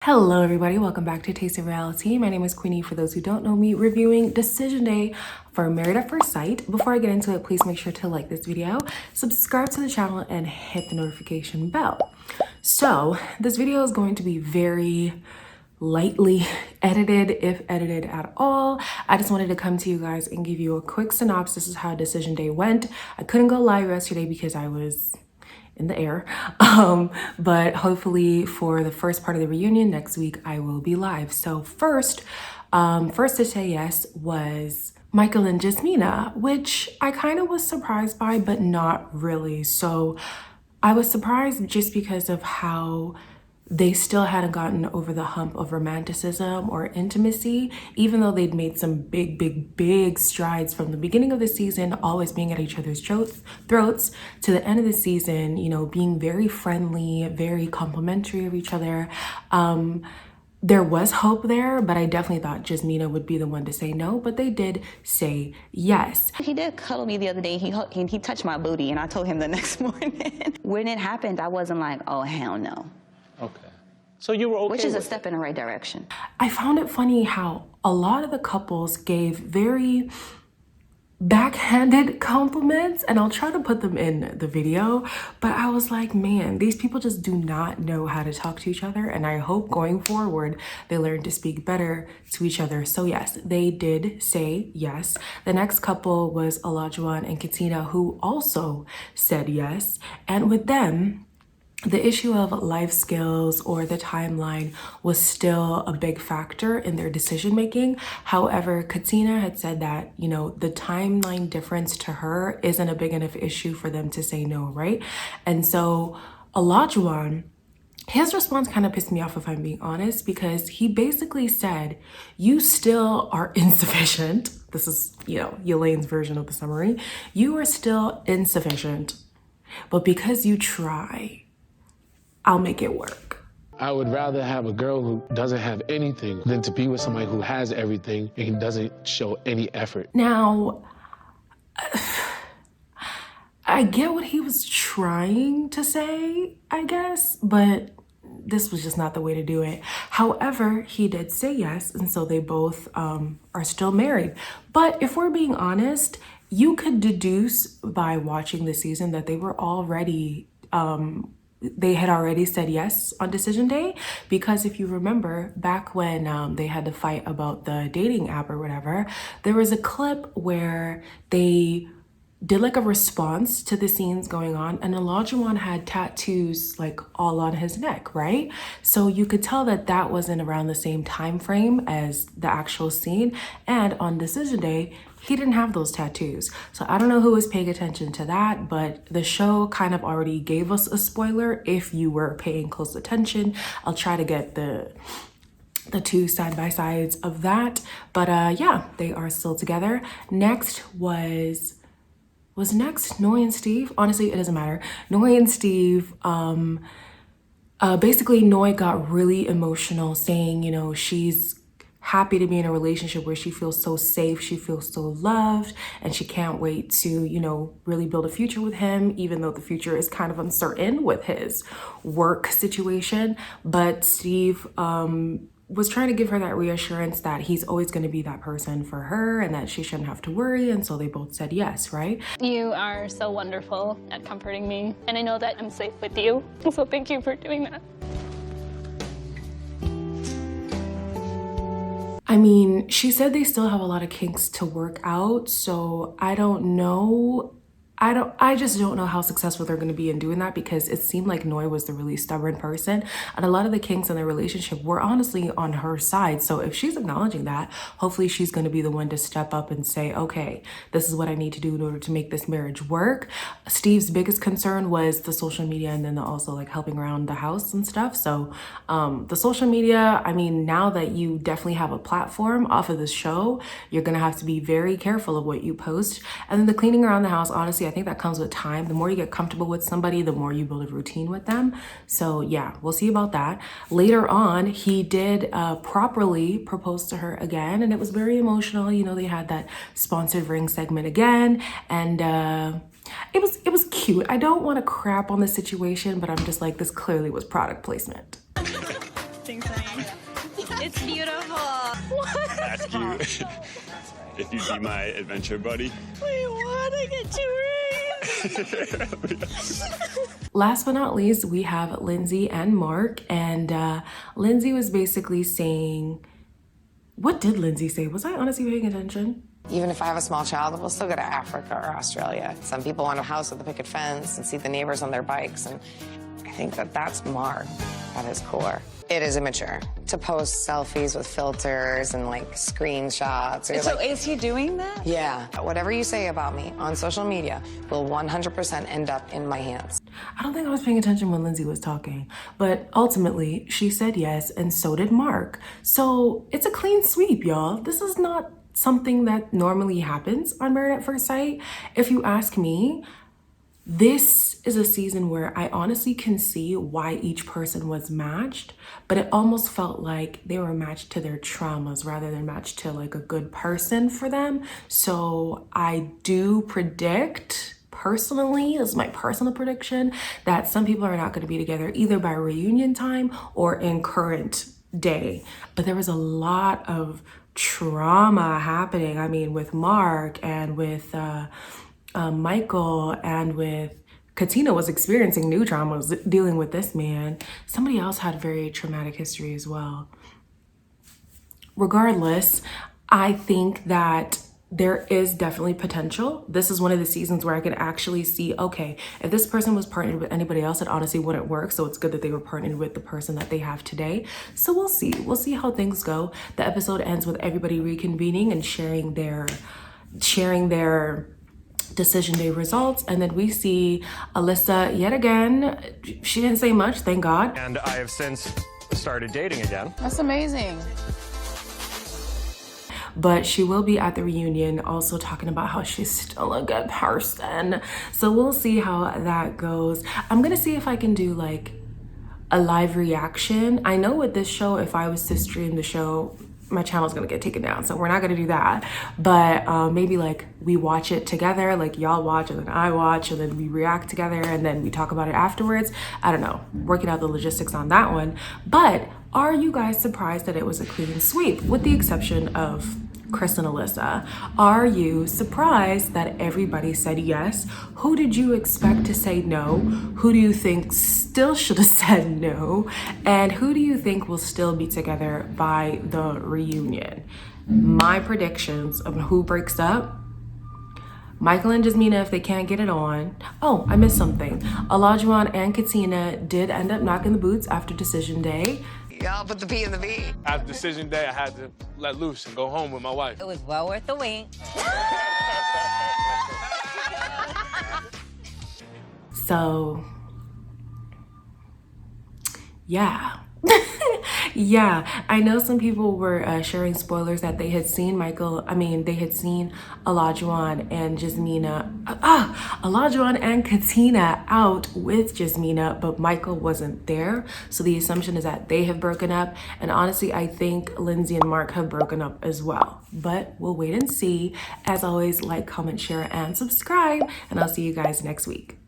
Hello everybody, welcome back to Taste of Reality. My name is Queenie, for those who don't know me, reviewing Decision Day for Married at First Sight. Before I get into it, please make sure to like this video, subscribe to the channel, and hit the notification bell. So this video is going to be very lightly edited, if edited at all. I just wanted to come to you guys and give you a quick synopsis of how Decision Day went. I couldn't go live yesterday because I was in the air, but hopefully for the first part of the reunion next week I will be live. So first to say yes was Michael and Jasmina, which I kind of was surprised by, but not really. So I was surprised just because of how they still hadn't gotten over the hump of romanticism or intimacy, even though they'd made some big strides from the beginning of the season, always being at each other's throats, to the end of the season, you know, being very friendly, very complimentary of each other. There was hope there, but I definitely thought Jasmina would be the one to say no, but they did say yes. He did cuddle me the other day. He touched my booty, and I told him the next morning. When it happened, I wasn't like, oh, hell no. Okay. So you were okay. Which is a step in the right direction. I found it funny how a lot of the couples gave very backhanded compliments, and I'll try to put them in the video, but I was like, man, these people just do not know how to talk to each other, and I hope going forward they learn to speak better to each other. So yes, they did say yes. The next couple was Olajuwon and Katina, who also said yes, and with them, the issue of life skills or the timeline was still a big factor in their decision making. However, Katina had said that, you know, the timeline difference to her isn't a big enough issue for them to say no, right? And so Olajuwon, his response kind of pissed me off, if I'm being honest, because he basically said, you still are insufficient. This is, you know, Elaine's version of the summary. You are still insufficient, but because you try, I'll make it work. I would rather have a girl who doesn't have anything than to be with somebody who has everything and doesn't show any effort. Now, I get what he was trying to say, I guess, but this was just not the way to do it. However, he did say yes, and so they both are still married. But if we're being honest, you could deduce by watching the season that they were already they had already said yes on Decision Day, because if you remember back when they had to fight about the dating app or whatever, there was a clip where they did like a response to the scenes going on, and Olajuwon had tattoos like all on his neck, right? So you could tell that that wasn't around the same time frame as the actual scene, and on Decision Day he didn't have those tattoos. So I don't know who was paying attention to that, but the show kind of already gave us a spoiler if you were paying close attention. I'll try to get the two side-by-sides of that, but yeah, they are still together. Next was next Noy and Steve? Honestly, it doesn't matter. Noy and Steve, basically Noy got really emotional saying, you know, she's happy to be in a relationship where she feels so safe, she feels so loved, and she can't wait to, you know, really build a future with him, even though the future is kind of uncertain with his work situation. But Steve was trying to give her that reassurance that he's always going to be that person for her and that she shouldn't have to worry, and so they both said yes, right? You are so wonderful at comforting me, and I know that I'm safe with you, so thank you for doing that. I mean, she said they still have a lot of kinks to work out, so I don't know. I just don't know how successful they're going to be in doing that, because it seemed like Noy was the really stubborn person, and a lot of the kinks in their relationship were honestly on her side. So if she's acknowledging that, hopefully she's going to be the one to step up and say, okay, this is what I need to do in order to make this marriage work. Steve's biggest concern was the social media, and then also like helping around the house and stuff. So the social media, I mean, now that you definitely have a platform off of this show, you're going to have to be very careful of what you post. And then the cleaning around the house, honestly, I think that comes with time. The more you get comfortable with somebody, the more you build a routine with them. So yeah, we'll see about that. Later on, he did properly propose to her again, and it was very emotional. You know, they had that sponsored ring segment again, and it was cute. I don't want to crap on the situation, but I'm just like, this clearly was product placement. Thanks, honey. It's beautiful. Ask you if you'd be my adventure buddy. Wait, what? I get 2 rings. Last but not least, we have Lindsey and Mark, and Lindsey was basically saying, what did Lindsey say? Was I honestly paying attention? Even if I have a small child, we'll still go to Africa or Australia. Some people want a house with a picket fence and see the neighbors on their bikes, and I think that that's Mark at his core. It is immature to post selfies with filters and like screenshots. Or, So like, is he doing that? yeah, whatever you say about me on social media will 100% end up in my hands. I don't think I was paying attention when Lindsey was talking, but ultimately she said yes, and so did Mark. So it's a clean sweep, y'all. This is not something that normally happens on Married at First Sight. If you ask me, this is a season where I honestly can see why each person was matched, but it almost felt like they were matched to their traumas rather than matched to like a good person for them. So I do predict, personally, this is my personal prediction, that some people are not going to be together either by reunion time or in current day. But there was a lot of trauma happening. I mean, with Mark and with Michael, and with Katina was experiencing new traumas dealing with this man. Somebody else had very traumatic history as well. Regardless, I think that there is definitely potential. This is one of the seasons where I could actually see, okay, if this person was partnered with anybody else, it honestly wouldn't work. So it's good that they were partnered with the person that they have today. So we'll see. We'll see how things go. The episode ends with everybody reconvening and sharing their decision day results, and then we see Alyssa yet again. She didn't say much, thank God. And I have since started dating again. That's amazing. But she will be at the reunion also talking about how she's still a good person. So we'll see how that goes. I'm gonna see if I can do like a live reaction. I know with this show, if I was to stream the show, my channel's gonna get taken down, so we're not gonna do that. But maybe like we watch it together, like y'all watch and then I watch and then we react together and then we talk about it afterwards. I don't know, working out the logistics on that one. But are you guys surprised that it was a clean sweep, with the exception of Chris and Alyssa? Are you surprised that everybody said yes? Who did you expect to say no? Who do you think still should have said no? And who do you think will still be together by the reunion? My predictions of who breaks up: Michael and Jasmina, if they can't get it on. Oh, I missed something. Olajuwon and Katina did end up knocking the boots after decision day. Y'all put the P in the B. After decision day, I had to let loose and go home with my wife. It was well worth the wait. So, yeah. Yeah, I know some people were sharing spoilers that they had seen they had seen Olajuwon and Olajuwon and Katina out with Jasmina, but Michael wasn't there. So the assumption is that they have broken up. And honestly, I think Lindsey and Mark have broken up as well. But we'll wait and see. As always, like, comment, share, and subscribe. And I'll see you guys next week.